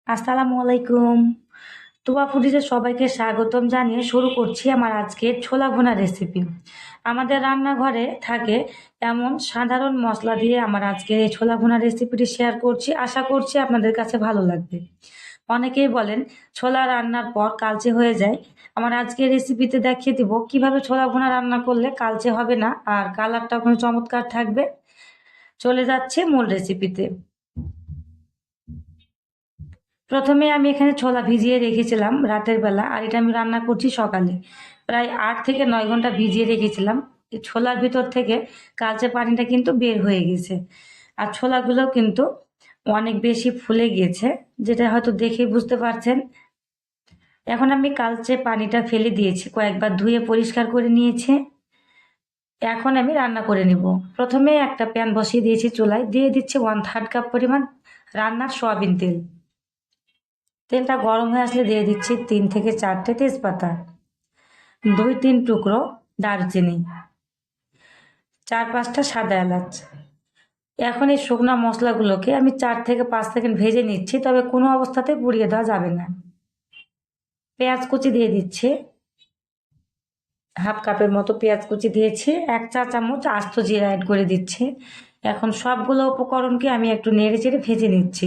আসসালামু আলাইকুম। তুবা ফুডিজে সবাইকে স্বাগতম জানিয়ে শুরু করছি আমার আজকের ছোলা ভুনা রেসিপি। আমাদের রান্নাঘরে থাকে এমন সাধারণ মশলা দিয়ে আমার আজকের এই ছোলা ভুনা রেসিপিটি শেয়ার করছি। আশা করছি আপনাদের কাছে ভালো লাগবে। অনেকেই বলেন ছোলা রান্নার পর কালচে হয়ে যায়। আমার আজকের রেসিপিতে দেখিয়ে দিব কিভাবে ছোলা ভুনা রান্না করলে কালচে হবে না আর কালারটাও কোনো চমৎকার থাকবে। চলে যাচ্ছে মূল রেসিপিতে। প্রথমে আমি এখানে ছোলা ভিজিয়ে রেখেছিলাম রাতের বেলা, আর এটা আমি রান্না করছি সকালে। প্রায় 8 থেকে 9 ঘন্টা ভিজিয়ে রেখেছিলাম। এই ছোলার ভিতর থেকে কালচে পানিটা কিন্তু বের হয়ে গেছে, আর ছোলাগুলো কিন্তু অনেক বেশি ফুলে গিয়েছে, যেটা হয়তো দেখে বুঝতে পারছেন। এখন আমি কালচে পানিটা ফেলে দিয়েছি, কয়েকবার ধুয়ে পরিষ্কার করে নিয়েছি। এখন আমি রান্না করে নিব। প্রথমে একটা প্যান বসিয়ে দিয়েছি চুলায়, দিয়ে দিচ্ছি 1/3 কাপ পরিমাণ রান্নার সয়াবিন তেল। তেলটা গরম হয়ে আসলে দিয়ে দিচ্ছি 3 থেকে 4টে তেজপাতা, 2-3 টুকরো দারচিনি, 4-5টা সাদা এলাচ। এখন এই শুকনো মশলাগুলোকে আমি 4 থেকে 5 সেকেন্ড ভেজে নিচ্ছি, তবে কোনো অবস্থাতে পুড়িয়ে দেওয়া যাবে না। পেঁয়াজ কুচি দিয়ে দিচ্ছি, হাফ কাপের মতো পেঁয়াজ কুচি দিয়েছি। 1 চা চামচ আস্ত জিরা অ্যাড করে দিচ্ছি। এখন সবগুলো উপকরণকে আমি একটু নেড়ে চেড়ে ভেজে নিচ্ছি।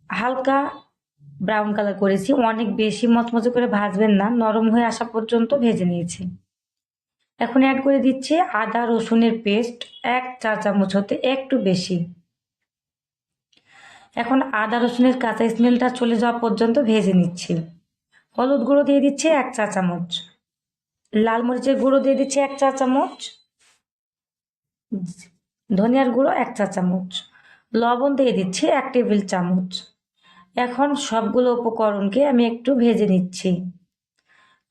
হালকা ব্রাউন কালার করেছি, অনেক বেশি মচমচে করে ভাজবেন না, নরম হয়ে আসা পর্যন্ত ভেজে নিয়েছি। এখন অ্যাড করে দিচ্ছি আদা রসুনের পেস্ট, 1 চা চামচ হতে একটু বেশি। এখন আদা রসুনের কাঁচা স্মেলটা চলে যাওয়া পর্যন্ত ভেজে নিচ্ছি। হলুদ গুঁড়ো দিয়ে দিচ্ছি 1 চা চামচ, লাল মরিচের গুঁড়ো দিয়ে দিচ্ছি 1 চা চামচ, ধনিয়ার গুঁড়ো 1 চা চামচ, লবণ দিয়ে দিচ্ছি 1 টেবিল চামচ। এখন সবগুলো উপকরণকে আমি একটু ভেজে নিচ্ছি।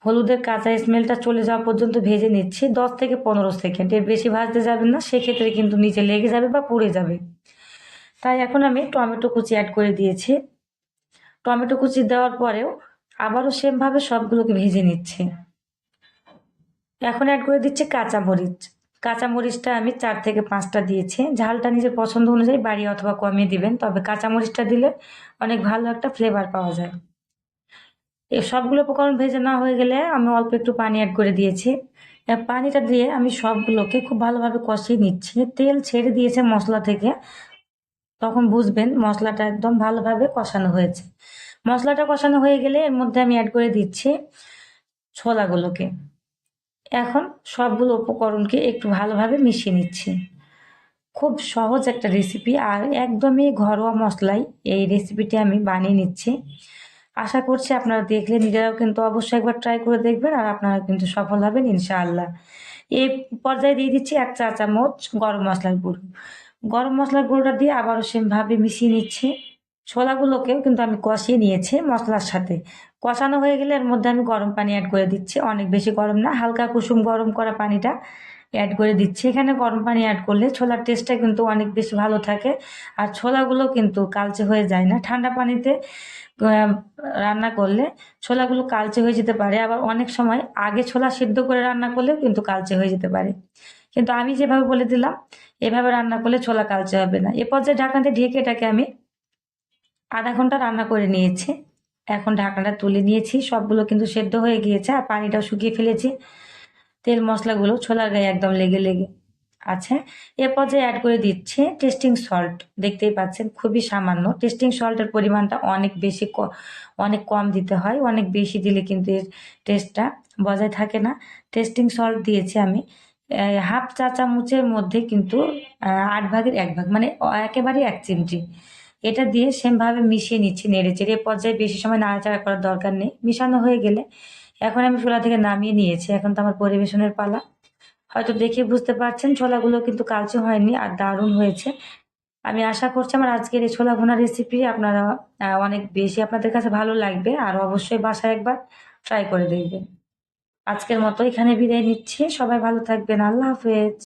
হলুদের কাঁচা স্মেলটা চলে যাওয়া পর্যন্ত ভেজে নিচ্ছি 10 থেকে 15 সেকেন্ড। এর বেশি ভাজতে যাবেন না, সেক্ষেত্রে কিন্তু নিচে লেগে যাবে বা পুড়ে যাবে। তাই এখন আমি টমেটো কুচি অ্যাড করে দিয়েছি। টমেটো কুচি দেওয়ার পরেও আবারও সেমভাবে সবগুলোকে ভেজে নিচ্ছি। এখন অ্যাড করে দিচ্ছি কাঁচামরিচ। কাঁচামরিচটা আমি 4 থেকে 5টা দিয়েছি। ঝালটা নিজের পছন্দ অনুযায়ী বাড়িয়ে অথবা কমিয়ে দিবেন, তবে কাঁচামরিচটা দিলে অনেক ভালো একটা ফ্লেভার পাওয়া যায়। এই সবগুলো উপকরণ ভেজে নেওয়া হয়ে গেলে আমি অল্প একটু পানি অ্যাড করে দিয়েছি। পানিটা দিয়ে আমি সবগুলোকে খুব ভালোভাবে কষিয়ে নিচ্ছি। তেল ছেড়ে দিয়েছে মশলা থেকে, তখন বুঝবেন মশলাটা একদম ভালোভাবে কষানো হয়েছে। মশলাটা কষানো হয়ে গেলে এর মধ্যে আমি অ্যাড করে দিচ্ছি ছোলাগুলোকে। এখন সবগুলো উপকরণকে একটু ভালোভাবে মিশিয়ে নিচ্ছি। খুব সহজ একটা রেসিপি, আর একদমই ঘরোয়া মশলাই এই রেসিপিটি আমি বানিয়ে নিচ্ছি। আশা করছি আপনারা দেখলে নিজেরাও কিন্তু অবশ্যই একবার ট্রাই করে দেখবেন, আর আপনারা কিন্তু সফল হবেন ইনশাআল্লাহ। এই পর্যায়ে দিয়ে দিচ্ছি 1 চা চামচ গরম মশলার গুঁড়ো। গরম মশলার গুঁড়োটা দিয়ে আবারও সেমভাবে মিশিয়ে নিচ্ছি। ছোলাগুলোকেও কিন্তু আমি কষিয়ে নিয়েছি মশলার সাথে। কষানো হয়ে গেলে এর মধ্যে আমি গরম পানি অ্যাড করে দিচ্ছি, অনেক বেশি গরম না, হালকা কুসুম গরম করা পানিটা অ্যাড করে দিচ্ছি। এখানে গরম পানি অ্যাড করলে ছোলার টেস্টটা কিন্তু অনেক বেশি ভালো থাকে, আর ছোলাগুলো কিন্তু কালচে হয়ে যায় না। ঠান্ডা পানিতে রান্না করলে ছোলাগুলো কালচে হয়ে যেতে পারে, আবার অনেক সময় আগে ছোলা সিদ্ধ করে রান্না করলেও কিন্তু কালচে হয়ে যেতে পারে। কিন্তু আমি যেভাবে বলে দিলাম এভাবে রান্না করলে ছোলা কালচে হবে না। এ পর্যায়ে ঢাকনাতে ঢেকে এটাকে আমি আধা ঘন্টা রান্না করে নিয়েছি। এখন ঢাকনাটা তুলে নিয়েছি, সবগুলো কিন্তু সেদ্ধ হয়ে গিয়েছে, আর পানিটাও শুকিয়ে ফেলেছি। তেল মশলাগুলো ছোলার গায়ে একদম লেগে লেগে আছে। এর পর্যায়ে অ্যাড করে দিচ্ছি টেস্টিং সল্ট। দেখতেই পাচ্ছেন খুবই সামান্য। টেস্টিং সল্টের পরিমাণটা অনেক বেশি অনেক কম দিতে হয়, অনেক বেশি দিলে কিন্তু এর টেস্টটা বজায় থাকে না। টেস্টিং সল্ট দিয়েছি আমি হাফ চা চামচের মধ্যে, কিন্তু 8 ভাগের 1 ভাগ, মানে একেবারে 1 চিমটি। এটা দিয়ে সেমভাবে মিশিয়ে নিচ্ছি নেড়ে চেড়ে। এ পর্যায়ে বেশি সময় নাড়াচাড়া করার দরকার নেই। মিশানো হয়ে গেলে এখন আমি চুলা থেকে নামিয়ে নিয়েছি। এখন তো আমার পরিবেশনের পালা। হয়তো দেখে বুঝতে পারছেন ছোলাগুলো কিন্তু কালচে হয়নি, আর দারুণ হয়েছে। আমি আশা করছি আমার আজকের এই ছোলা ভুনা রেসিপি আপনারা অনেক বেশি আপনাদের কাছে ভালো লাগবে, আর অবশ্যই বাসায় একবার ট্রাই করে দেখবেন। আজকের মতো এখানে বিদায় নিচ্ছি। সবাই ভালো থাকবেন। আল্লাহ হাফেজ।